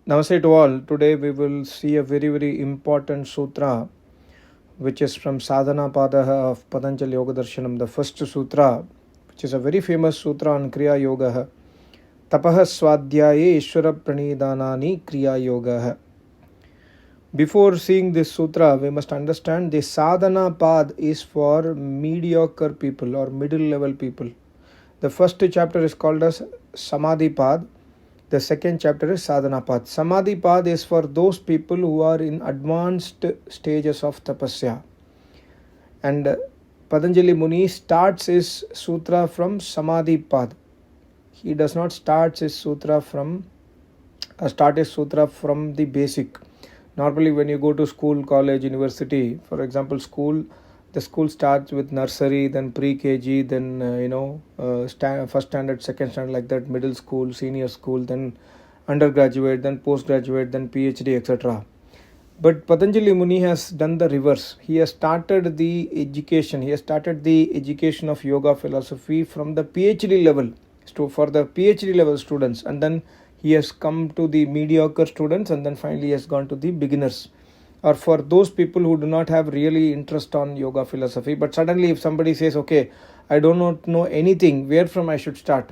Namaste to all. Today we will see a very important sutra which is from Sadhana Padaha of Patanjali Yoga Darshanam, the first sutra, which is a very famous sutra on Kriya Yoga. Tapaha Swadhyaye Ishvara Pranidhanani Kriya Yoga. Before seeing this sutra, we must understand the sadhana path is for mediocre people or middle level people. The first chapter is called as Samadhi path. The second chapter is Sadhana path. Samadhi path is for those people who are in advanced stages of tapasya. And Patanjali Muni starts his sutra from Samadhi path. He does not start his sutra from the basic. Normally when you go to school, college, university, for example the school starts with nursery, then pre-KG, then first standard, second standard, like that, middle school, senior school, then undergraduate, then postgraduate, then PhD, etc. But Patanjali Muni has done the reverse. He has started the education. He has started the education of yoga philosophy from the PhD level, for the PhD level students, and then he has come to the mediocre students, and then finally he has gone to the beginners, or for those people who do not have really interest on yoga philosophy. But suddenly if somebody says, okay, I do not know anything, where from I should start?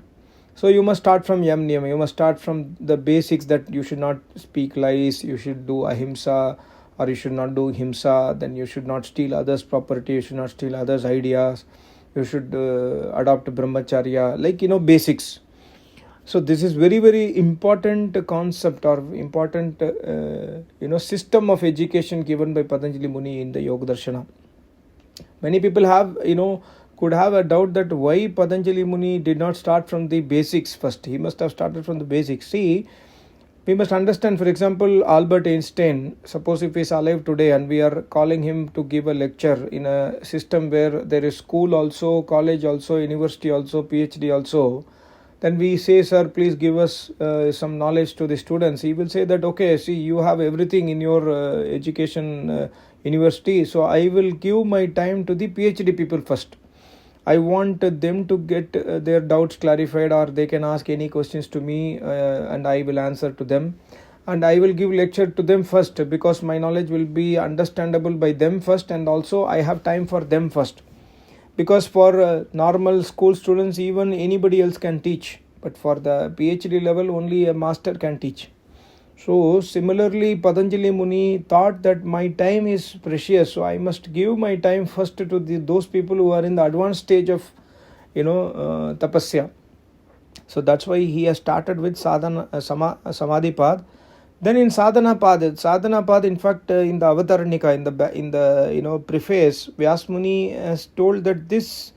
So you must start from Yam Niyam. You must start from the basics, that you should not speak lies, you should do ahimsa, or you should not do himsa, then you should not steal others' property, you should not steal others' ideas, you should adopt brahmacharya, basics. So this is very important concept, or important system of education given by Patanjali Muni in the Yoga Darshana. Many people could have a doubt that why Patanjali Muni did not start from the basics first. He must have started from the basics. See, we must understand, for example, Albert Einstein. Suppose if he is alive today and we are calling him to give a lecture in a system where there is school also, college also, university also, PhD also, then we say, sir, please give us some knowledge to the students. He will say that, okay, see, you have everything in your education university, so I will give my time to the PhD people first. I want them to get their doubts clarified, or they can ask any questions to me and I will answer to them. And I will give lecture to them first, because my knowledge will be understandable by them first, and also I have time for them first. Because for normal school students, even anybody else can teach, but for the PhD level, only a master can teach. So similarly, Patanjali Muni thought that my time is precious, so I must give my time first to those people who are in the advanced stage of tapasya. So that's why he has started with Samadhi path. Then in Sadhana path, in fact, in the Avatarnika, in the preface, Vyas Muni has told that this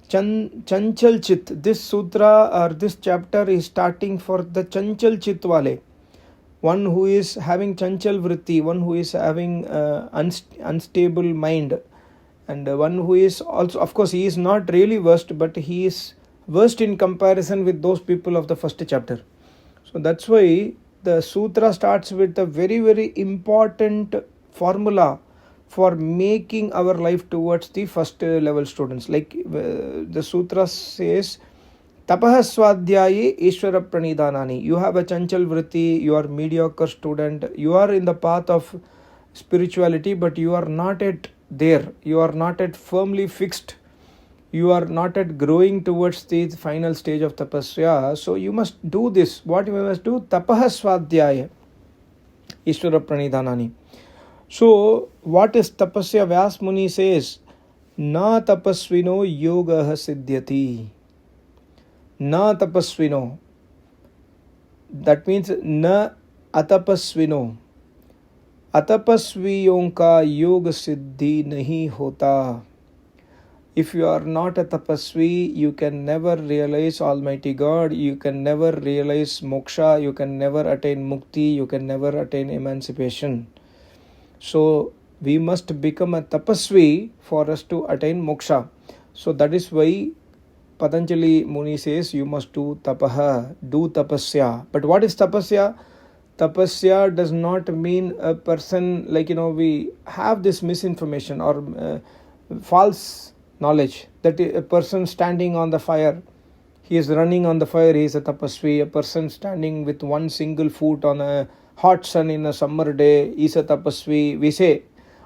Chanchal Chit, this sutra or this chapter is starting for the Chanchal Chit wale, one who is having Chanchal Vritti, one who is having unstable mind, and one who is also, of course, he is not really versed, but he is versed in comparison with those people of the first chapter. So that's why the sutra starts with a very important formula for making our life towards the first level students. Like the sutra says, Tapaha Swadhyaye Ishvara Pranidhanani. You have a Chanchal Vritti, you are mediocre student, you are in the path of spirituality, but you are not yet there, you are not yet firmly fixed, you are not yet growing towards the final stage of tapasya. So you must do this. What you must do? Tapaha Swadhyaya Ishvara Pranidhanani. So what is tapasya? Vyas Muni says, Na tapasvino yoga siddhyati. Na tapasvino. That means na atapasvino. Atapasviyon ka yoga siddhi nahi hota. If you are not a tapasvi, you can never realize Almighty God, you can never realize moksha, you can never attain mukti, you can never attain emancipation. So we must become a tapasvi for us to attain moksha. So that is why Patanjali Muni says you must do tapaha, do tapasya. But what is tapasya? Tapasya does not mean a person, we have this misinformation or false knowledge that a person standing on the fire, he is running on the fire, he is a tapasvi. A person standing with one single foot on a hot sun in a summer day is a tapasvi, we say.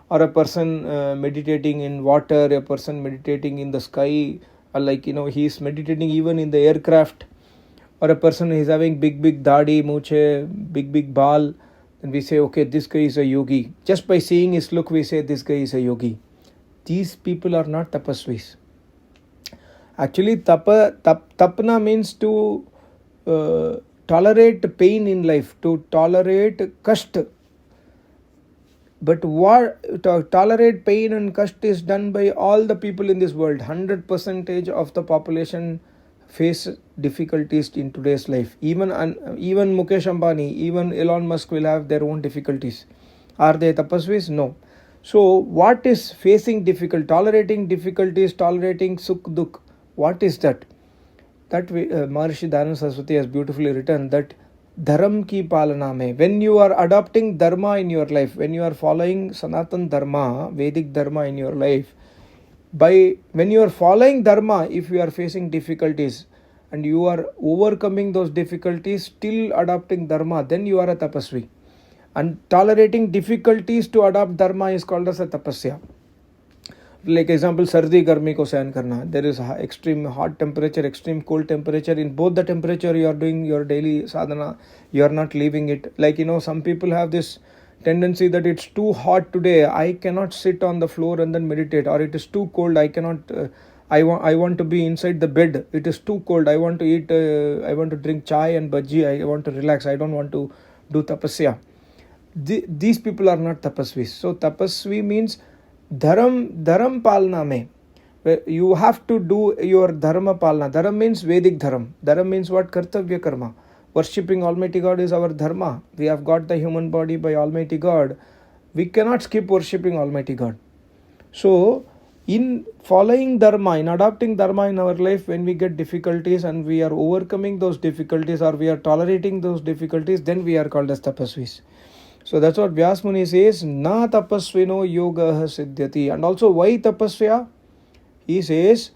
Or a person meditating in water, a person meditating in the sky, or he is meditating even in the aircraft. Or a person is having big dadi muche, big bal, then we say, okay, this guy is a yogi. Just by seeing his look, we say this guy is a yogi. These people are not tapasvis. Actually, tapna means to tolerate pain in life, to tolerate kashta. But tolerate pain and kashta is done by all the people in this world. 100% of the population face difficulties in today's life. Even Mukesh Ambani, even Elon Musk will have their own difficulties. Are they tapasvis? No. So what is facing difficult, tolerating difficulties, tolerating sukh dukh? What is that? That Maharishi Dayananda Saraswati has beautifully written that dharam ki palana mein, when you are adopting dharma in your life, when you are following Sanatan Dharma, Vedic Dharma in your life, when you are following dharma, if you are facing difficulties and you are overcoming those difficulties, still adopting dharma, then you are a tapasvi. And tolerating difficulties to adopt dharma is called as a tapasya. Like example, sardi garmi ko सहन करना. There is extreme hot temperature, extreme cold temperature. In both the temperature, you are doing your daily sadhana. You are not leaving it. Like some people have this tendency that it's too hot today, I cannot sit on the floor and then meditate. Or it is too cold, I cannot. I want to be inside the bed. It is too cold. I want to eat. I want to drink chai and bhaji. I want to relax. I don't want to do tapasya. These people are not tapasvis. So tapasvi means dharam palna mein. You have to do your dharma palna. Dharam means Vedic dharam. Dharam means what? Kartavya karma. Worshipping Almighty God is our dharma. We have got the human body by Almighty God. We cannot skip worshipping Almighty God. So in following dharma, in adopting dharma in our life, when we get difficulties and we are overcoming those difficulties or we are tolerating those difficulties, then we are called as tapasvis. So that's what Vyas Muni says, na tapasvino yoga siddhyati. And also why tapasya? He says,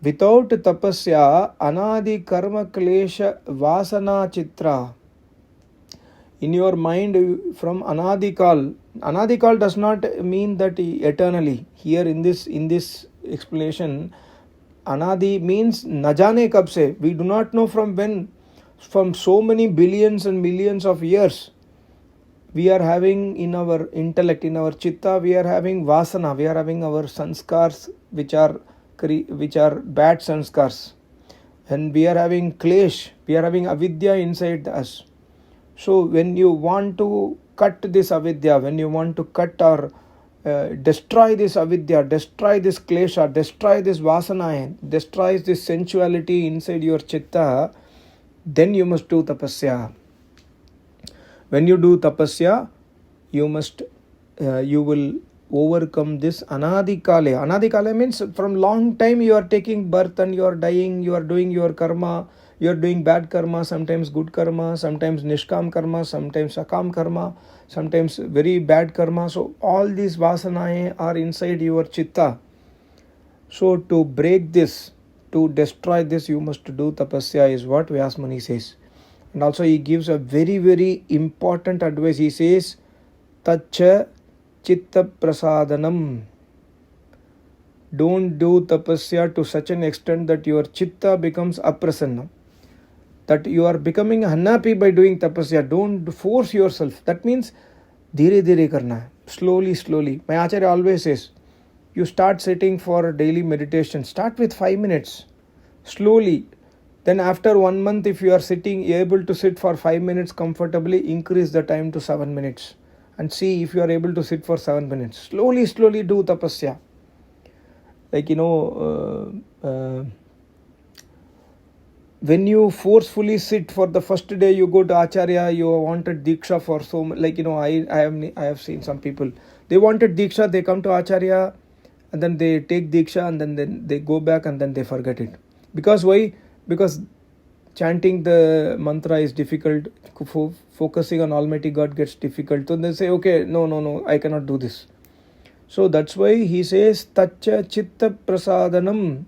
without tapasya, anadi karma klesha vasana chitra. In your mind from anadikal. Anadikal does not mean that eternally. Here in this explanation, anadi means najane kab se. We do not know from when. From so many billions and millions of years. We are having in our intellect, in our chitta, we are having vasana, we are having our sanskars which are bad sanskars. And we are having klesh, we are having avidya inside us. So when you want to cut this avidya, when you want to cut or destroy this avidya, destroy this klesha, destroy this vasana, destroy this sensuality inside your chitta, then you must do tapasya. When you do tapasya, you will overcome this anadikale. Anadikale means from long time you are taking birth and you are dying, you are doing your karma, you are doing bad karma, sometimes good karma, sometimes nishkam karma, sometimes sakam karma, sometimes very bad karma. So all these vasanae are inside your chitta. So to break this, to destroy this, you must do tapasya is what Vyas Muni says. And also he gives a very important advice. He says, tacha chitta prasadanam. Don't do tapasya to such an extent that your chitta becomes aprasanna. That you are becoming unhappy by doing tapasya. Don't force yourself. That means dhire karna. Slowly. My acharya always says, you start sitting for daily meditation. Start with 5 minutes. Slowly. Then after 1 month, if you are able to sit for 5 minutes comfortably, increase the time to 7 minutes. And see if you are able to sit for 7 minutes. Slowly do tapasya. Like, when you forcefully sit for the first day, you go to Acharya, you wanted Diksha for so much. Like, I have seen some people. They wanted Diksha, they come to Acharya, and then they take Diksha, and then they go back, and then they forget it. Because why? Because chanting the mantra is difficult, focusing on Almighty God gets difficult. So they say, okay, no, I cannot do this. So that's why he says, tacha chitta prasadanam.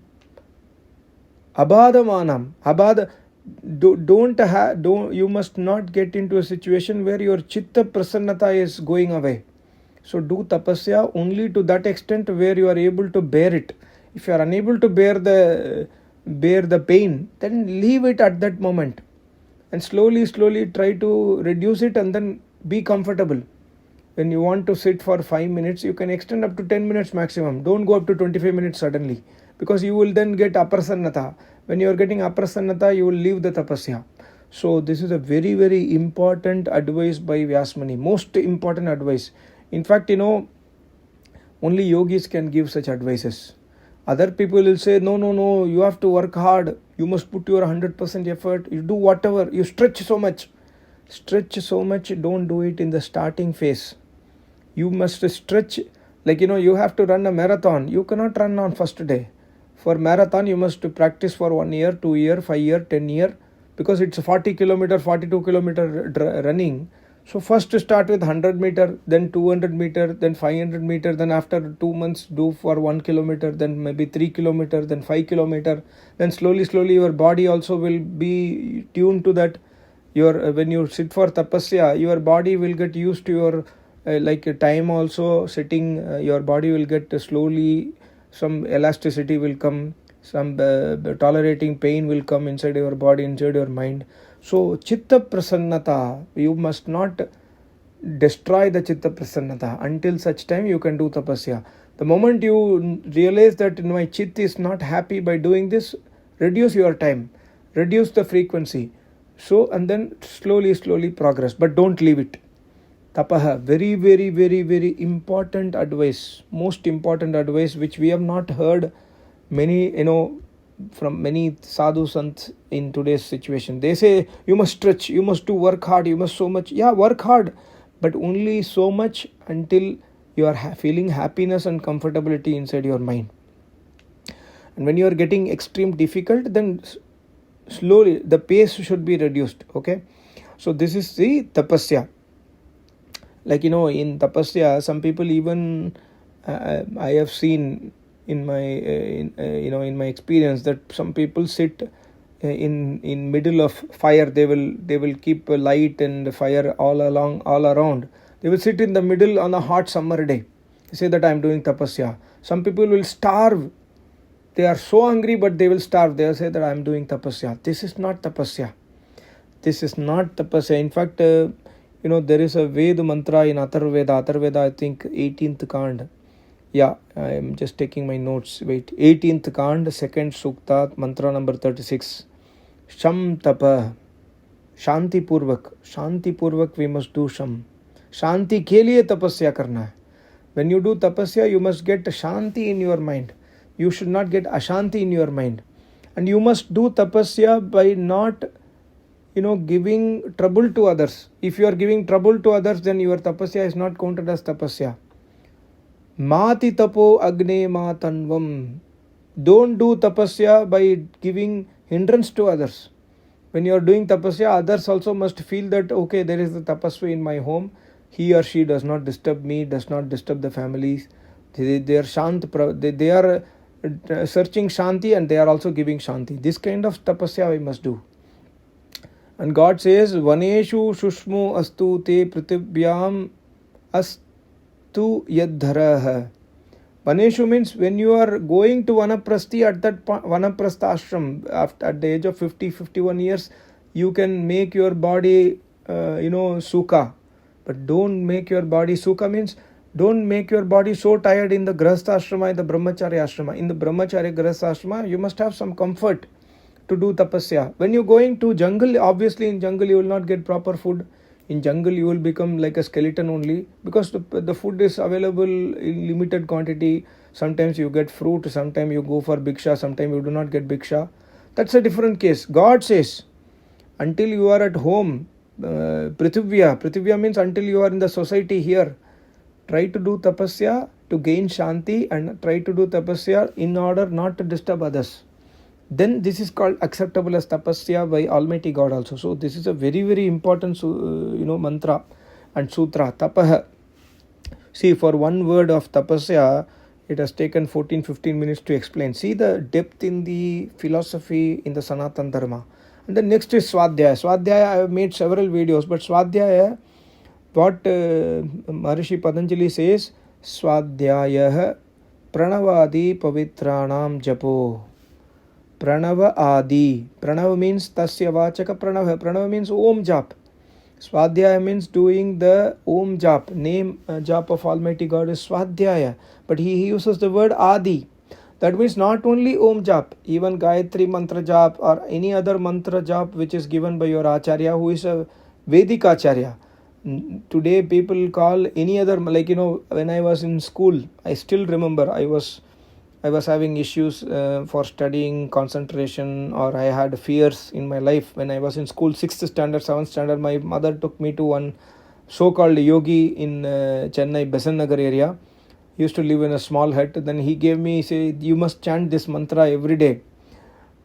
Abadamanam. Don't you must not get into a situation where your chitta prasannata is going away. So do tapasya only to that extent where you are able to bear it. If you are unable to bear the pain, then leave it at that moment and slowly try to reduce it and then be comfortable. When you want to sit for 5 minutes, you can extend up to 10 minutes maximum. Don't go up to 25 minutes suddenly, because you will then get aprasannata. When you are getting aprasannata, you will leave the tapasya. So this is a very, very important advice by Vyasmani. Most important advice. In fact, only yogis can give such advices. Other people will say, no, you have to work hard. You must put your 100% effort. You do whatever. You stretch so much. Don't do it in the starting phase. You must stretch. Like, you have to run a marathon. You cannot run on first day. For marathon, you must practice for 1 year, 2 year, 5 year, 10 year. Because it's a 40 kilometer, 42 kilometer running. So first start with 100 meter, then 200 meter, then 500 meter, then after 2 months do for 1 kilometer, then maybe 3 kilometer, then 5 kilometer. Then slowly your body also will be tuned to that. When you sit for tapasya, your body will get used to your time also sitting. Your body will get slowly, some elasticity will come, some tolerating pain will come inside your body, inside your mind. So chitta prasannata, you must not destroy the chitta prasannata. Until such time you can do tapasya. The moment you realize that my chitta is not happy by doing this, reduce your time, reduce the frequency. So, and then slowly progress, but don't leave it. Tapaha, very, very, very, very important advice, most important advice, which we have not heard many, from many sadhu sants in today's situation. They say you must stretch, you must work hard, you must so much. Yeah, work hard, but only so much until you are feeling happiness and comfortability inside your mind. And when you are getting extreme difficult, then slowly the pace should be reduced. Okay, so this is the tapasya. Like, in tapasya, some people even I have seen in my in my experience that some people sit in middle of fire. They will keep a light and fire all around. They will sit in the middle on a hot summer day. They say that I am doing tapasya. Some people will starve. They are so hungry, but they will starve. They will say that I am doing tapasya. This is not tapasya. This is not tapasya. In fact, there is a Ved mantra in Atharveda, I think 18th Kand. Yeah, I am just taking my notes. Wait, 18th Kand, 2nd Sukta, mantra number 36. Sham tapa, Shanti Purvak we must do Sham. Shanti ke liye tapasya karna hai. When you do tapasya, you must get Shanti in your mind. You should not get Ashanti in your mind. And you must do tapasya by not giving trouble to others. If you are giving trouble to others, then your tapasya is not counted as tapasya. Mati tapo agne matanvam. Don't do tapasya by giving hindrance to others. When you are doing tapasya, others also must feel that, okay, there is a tapasya in my home. He or she does not disturb me, does not disturb the families. They are they are searching Shanti, and they are also giving Shanti. This kind of tapasya we must do. And God says, Vaneshu shushmu astu te prithivyam astu yadharaha. Vaneshu means when you are going to Vanaprasthi, at that Vanaprastha ashram, at the age of 50-51 years, you can make your body, sukha. But don't make your body, sukha means don't make your body so tired in the Grahastha ashrama, in the Brahmacharya ashrama. In the Brahmacharya Grahastha ashrama, you must have some comfort to do tapasya. When you're going to jungle, obviously in jungle you will not get proper food. In jungle you will become like a skeleton only, because the food is available in limited quantity. Sometimes you get fruit, sometimes you go for bhiksha, sometimes you do not get bhiksha. That's a different case. God says, until you are at home, prithivya means until you are in the society here, try to do tapasya to gain shanti, and try to do tapasya in order not to disturb others. Then this is called acceptable as tapasya by Almighty God also. So this is a very, very important mantra and sutra. Tapaha. See, for one word of tapasya, It has taken 14-15 minutes to explain. See the depth in the philosophy in the Sanatan Dharma. And then next is Swadhyaya. Swadhyaya, I have made several videos, but Swadhyaya, what Maharishi Patanjali says, Swadhyaya Pranavadi Pavitranam Japo. Pranava Adi. Pranava means Tasya Vachaka Pranava. Pranava means Om Jap. Swadhyaya means doing the Om Jap. Name Jap of Almighty God is Swadhyaya. But he uses the word Adi. That means not only Om Jap, even Gayatri Mantra Jap or any other Mantra Jap which is given by your Acharya who is a Vedic Acharya. Today people call any other, like when I was in school, I still remember I was having issues for studying, concentration, or I had fears in my life. When I was in school, 6th standard, 7th standard, my mother took me to one so-called yogi in Chennai, Besan Nagar area. He used to live in a small hut. Then he gave me, say, you must chant this mantra every day.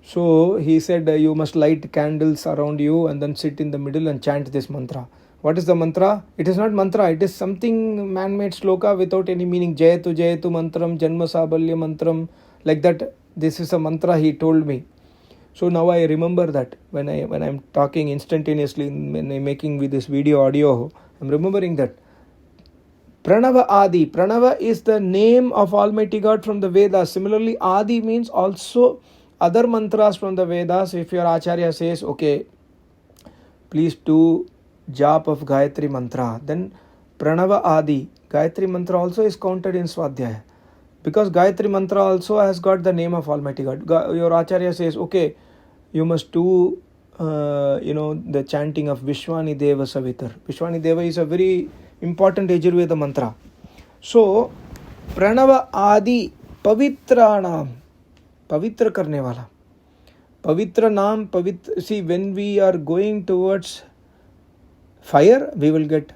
So he said, you must light candles around you and then sit in the middle and chant this mantra. What is the mantra? It is not mantra, it is something man-made sloka without any meaning. Jayatu Jayatu mantram, Janma Sabalya mantram, like that. This is a mantra he told me. So now I remember that when I'm talking instantaneously, when I'm making with this video audio, I'm remembering that. Pranava Adi. Pranava is the name of Almighty God from the Vedas. Similarly, Adi means also other mantras from the Vedas. If your Acharya says, okay, please do Jap of Gayatri Mantra, then Pranava Adi. Gayatri Mantra also is counted in Swadhyaya. Because Gayatri Mantra also has got the name of Almighty God. Your Acharya says, okay, you must do the chanting of Vishwani Deva Savitar. Vishwani Deva is a very important Yajurveda mantra. So, Pranava Adi Pavitranam. Pavitra karne wala. Pavitra naam, pavitra. See, when we are going towards fire, we will get,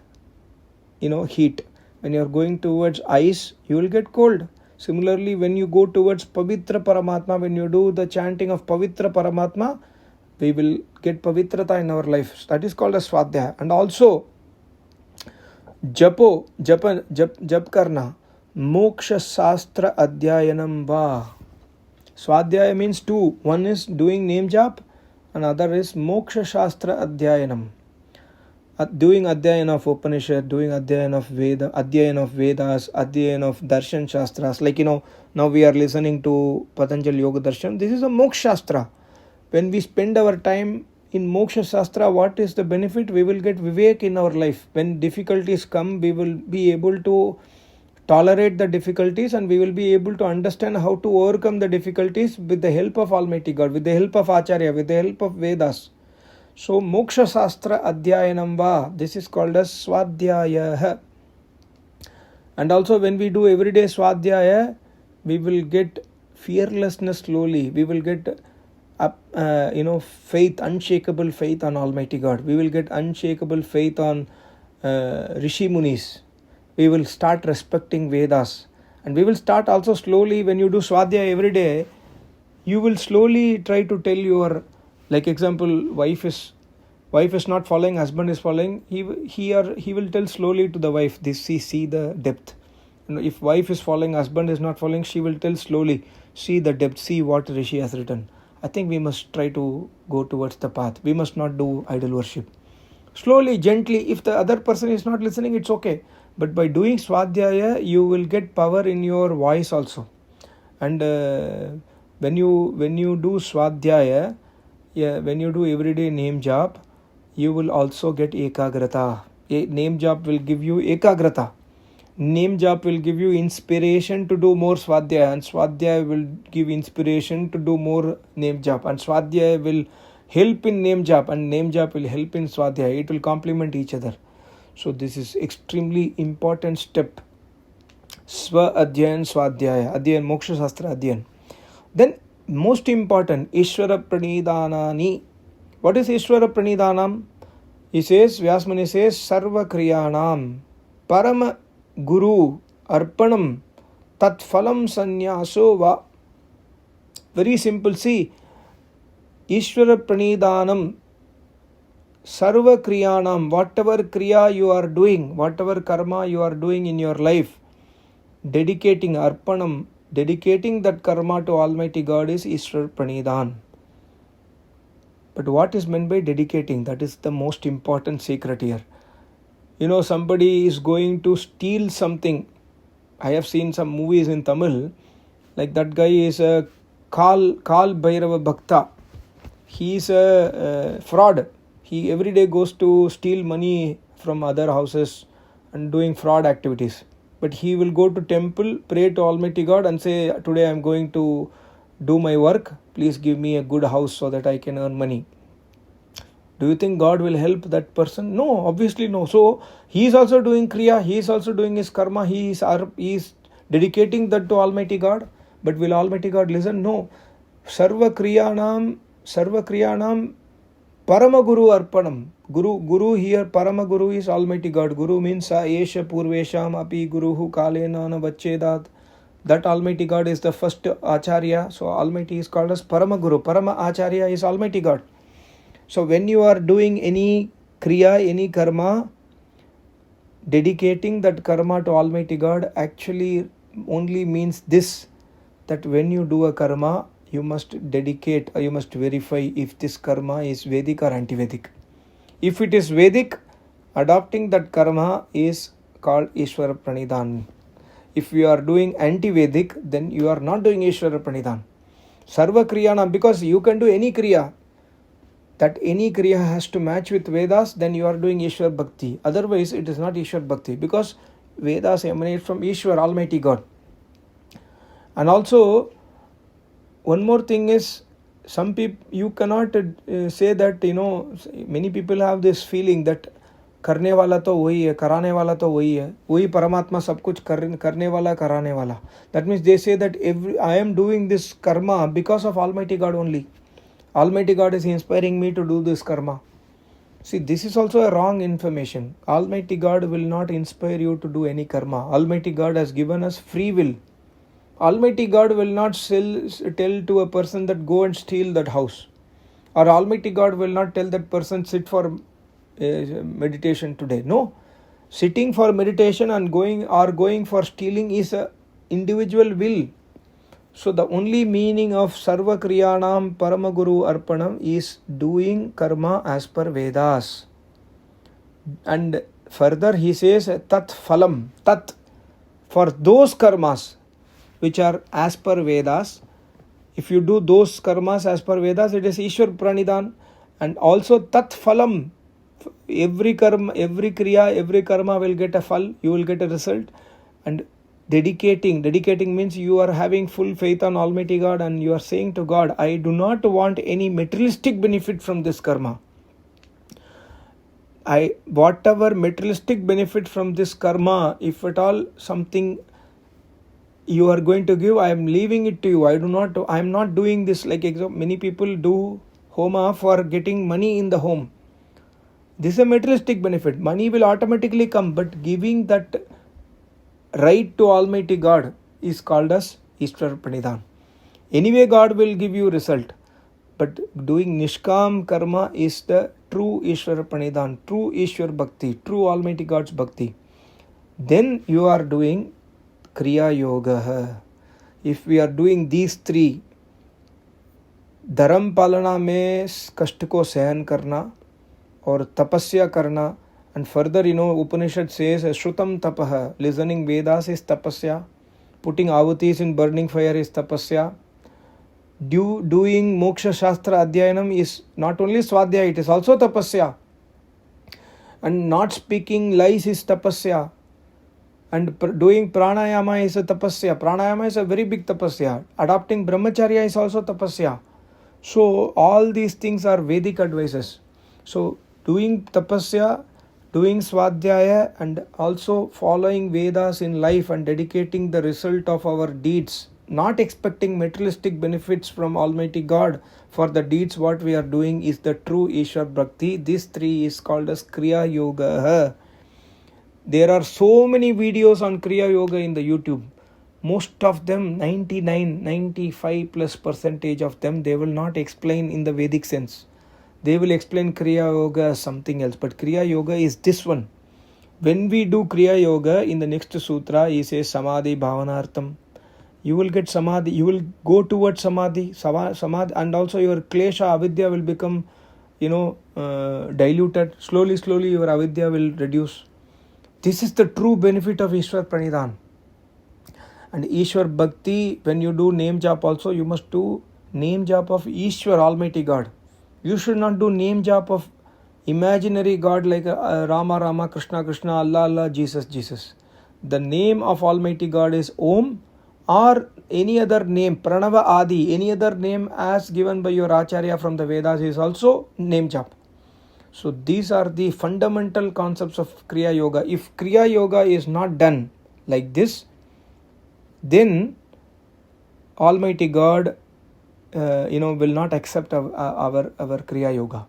heat. When you are going towards ice, you will get cold. Similarly, when you go towards Pavitra Paramatma, when you do the chanting of Pavitra Paramatma, we will get Pavitrata in our life. That is called as Swadhyaya. And also, jap karna, moksha sastra adhyayanam va. Swadhyaya means two. One is doing name jap, and other is moksha shastra adhyayanam. Doing adhyayan of Upanishad, doing adhyayan of Vedas, adhyayan of Darshan Shastras. Like, now we are listening to Patanjali Yoga Darshan. This is a Moksha Shastra. When we spend our time in Moksha Shastra, what is the benefit? We will get Vivek in our life. When difficulties come, we will be able to tolerate the difficulties and we will be able to understand how to overcome the difficulties with the help of Almighty God, with the help of Acharya, with the help of Vedas. So, Moksha Shastra Adhyayanam va, this is called as Swadhyaya. And also when we do everyday Swadhyaya, we will get fearlessness slowly. We will get faith, unshakable faith on Almighty God. We will get unshakable faith on Rishi Munis. We will start respecting Vedas. And we will start also slowly, when you do Swadhyaya every day, you will slowly try to tell your, like example, wife is not following, husband is following, he will tell slowly to the wife, see the depth. If wife is following, husband is not following, she will tell slowly, see the depth, see what Rishi has written. I think we must try to go towards the path. We must not do idol worship. Slowly, gently, if the other person is not listening, it's okay. But by doing Swadhyaya, you will get power in your voice also. And when you do Swadhyaya, when you do everyday name jap, you will also get ekagrata. Name jap will give you ekagrata. Name jap will give you inspiration to do more Swadhyaya, and Swadhyaya will give inspiration to do more name jap, and Swadhyaya will help in name jap, and name jap will help in Swadhyaya. It will complement each other. So this is extremely important step. Swa Adhyayan Swadhyaya. Adhyayan, Moksha Shastra Adhyayan. Then most important, Ishvara Pranidhanani. What is Ishvara Pranidhanam? He says, Vyasmani says, Sarva Kriyanam Parama Guru Arpanam Tat Phalam Sanyaso Va. Very simple. See, Ishvara Pranidhanam, Sarva Kriyanam, whatever Kriya you are doing, whatever karma you are doing in your life, dedicating arpanam, dedicating that karma to Almighty God is Ishwar Pranidhan. But what is meant by dedicating? That is the most important secret here. Somebody is going to steal something. I have seen some movies in Tamil, like that guy is a Kal Bhairava Bhakta. He is a fraud. He every day goes to steal money from other houses and doing fraud activities. But he will go to temple, pray to Almighty God and say, today I am going to do my work. Please give me a good house so that I can earn money. Do you think God will help that person? No, obviously no. So he is also doing kriya, he is also doing his karma, he is dedicating that to Almighty God. But will Almighty God listen? No. Sarva kriyanam Parama Guru Arpanam. Guru here, Parama Guru is Almighty God. Guru means Sa Esha Purvesham Api Guruhu Kalena Vachedat. That Almighty God is the first Acharya. So Almighty is called as Parama Guru. Parama Acharya is Almighty God. So when you are doing any kriya, any karma, dedicating that karma to Almighty God actually only means this, that when you do a karma, you must dedicate or you must verify if this karma is Vedic or anti-Vedic. If it is Vedic, adopting that karma is called Ishwara Pranidhan. If you are doing anti-Vedic, then you are not doing Ishwara Pranidhan. Sarva Kriyanam, because you can do any kriya. That any kriya has to match with Vedas, then you are doing Ishwar Bhakti. Otherwise, it is not Ishwar Bhakti, because Vedas emanate from Ishwar, Almighty God. And also, one more thing is, some people, you cannot say that, many people have this feeling that करने वाला तो वही है, कराने वाला तो वही है, वही परमात्मा सब कुछ करने वाला, कराने वाला. That means they say that I am doing this karma because of Almighty God only. Almighty God is inspiring me to do this karma. See, this is also a wrong information. Almighty God will not inspire you to do any karma. Almighty God has given us free will. Almighty God will not tell to a person that go and steal that house. Or Almighty God will not tell that person sit for meditation today. No. Sitting for meditation and going for stealing is a individual will. So the only meaning of Sarva Kriyanam Paramaguru Arpanam is doing karma as per Vedas. And further he says Tat Phalam, Tat, for those karmas which are as per Vedas. If you do those karmas as per Vedas, it is Ishwar Pranidhan. And also Tat Phalam, every kriya, every karma will get a phal, you will get a result. And dedicating means you are having full faith on Almighty God and you are saying to God, I do not want any materialistic benefit from this karma. Whatever materialistic benefit from this karma, if at all something you are going to give, I am leaving it to you. I am not doing this. Like many people do homa for getting money in the home. This is a materialistic benefit. Money will automatically come, but giving that right to Almighty God is called as Ishwar Pranidhan. Anyway, God will give you result. But doing Nishkam Karma is the true Ishwar Pranidhan, true Ishwar Bhakti, true Almighty God's Bhakti. Then you are doing Kriya Yoga. If we are doing these three, धर्म पालना में कष्ट को सहन करना और तपस्या करना. And further, Upanishad says, Shrutam tapaha, listening Vedas is tapasya, putting avutis in burning fire is tapasya, doing Moksha Shastra Adhyayanam is not only Swadhyaya, it is also tapasya, and not speaking lies is tapasya, and doing Pranayama is a tapasya. Pranayama is a very big tapasya. Adopting Brahmacharya is also tapasya. So all these things are Vedic advices. So doing tapasya, doing Swadhyaya, and also following Vedas in life and dedicating the result of our deeds, not expecting materialistic benefits from Almighty God for the deeds what we are doing, is the true Ishwar Bhakti. These three is called as Kriya Yoga. There are so many videos on Kriya Yoga in the YouTube. Most of them, 95% of them, they will not explain in the Vedic sense. They will explain Kriya Yoga as something else. But Kriya Yoga is this one. When we do Kriya Yoga, in the next sutra, he says Samadhi Bhavanartham. You will get Samadhi, you will go towards Samadhi, Samadhi, and also your Klesha, Avidya will become, diluted. Slowly, your Avidya will reduce. This is the true benefit of Ishwar Pranidhan. And Ishwar Bhakti, when you do name jap also, you must do name jap of Ishwar, Almighty God. You should not do name jap of imaginary God like Rama, Rama, Krishna, Krishna, Allah, Allah, Jesus, Jesus. The name of Almighty God is Om, or any other name, Pranava Adi, any other name as given by your Acharya from the Vedas is also name jap. So these are the fundamental concepts of Kriya Yoga. If Kriya Yoga is not done like this, then Almighty God will not accept our Kriya Yoga.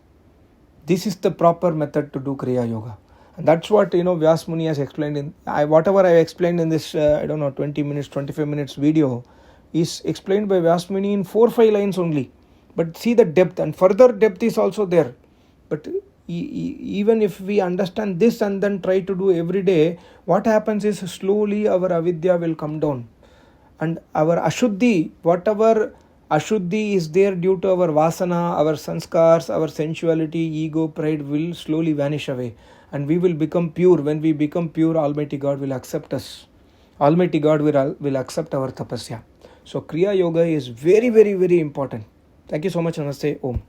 This is the proper method to do Kriya Yoga. And that's what Vyas Muni has explained in whatever I explained in this 20 minutes 25 minutes video is explained by Vyas Muni in 4-5 lines only. But see the depth, and further depth is also there. But even if we understand this and then try to do every day, what happens is slowly our avidya will come down, and our ashuddhi, whatever ashuddhi is there due to our vasana, our sanskars, our sensuality, ego, pride will slowly vanish away, and we will become pure. When we become pure, Almighty God will accept us. Almighty God will accept our tapasya. So Kriya Yoga is very, very, very important. Thank you so much. Namaste. Om.